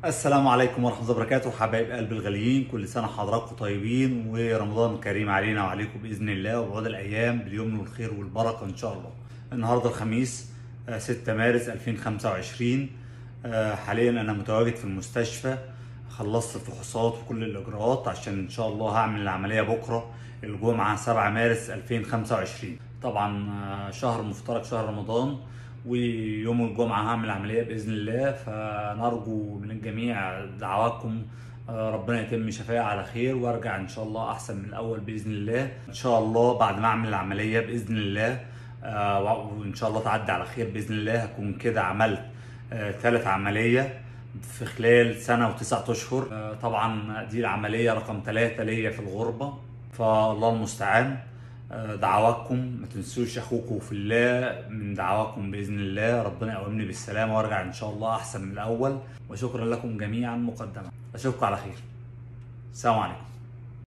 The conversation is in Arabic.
السلام عليكم ورحمة الله وبركاته، حبايب قلب الغاليين. كل سنة حضراتكم طيبين ورمضان كريم علينا وعليكم بإذن الله، وبعود الأيام باليمن والخير والبركة إن شاء الله. النهاردة الخميس 6 مارس 2025. حاليا أنا متواجد في المستشفى، خلصت الفحوصات وكل الإجراءات عشان إن شاء الله هعمل العملية بكرة الجمعة 7 مارس 2025. طبعا شهر مفترج، شهر رمضان، ويوم الجمعة هعمل عملية بإذن الله. فنرجو من الجميع دعواتكم، ربنا يتم شفايا على خير وارجع ان شاء الله احسن من الاول باذن الله. ان شاء الله بعد ما اعمل العمليه باذن الله، وان شاء الله تعدي على خير باذن الله، هكون كده عملت ثالث عمليه في خلال سنه و9 اشهر. طبعا دي العمليه رقم 3 ليا في الغربه، فالله المستعان. دعواتكم ما تنسوش، اخوكم في الله، من دعواتكم باذن الله ربنا يقومني بالسلامه وارجع ان شاء الله احسن من الاول. وشكرا لكم جميعا مقدما، اشوفكم على خير. السلام عليكم.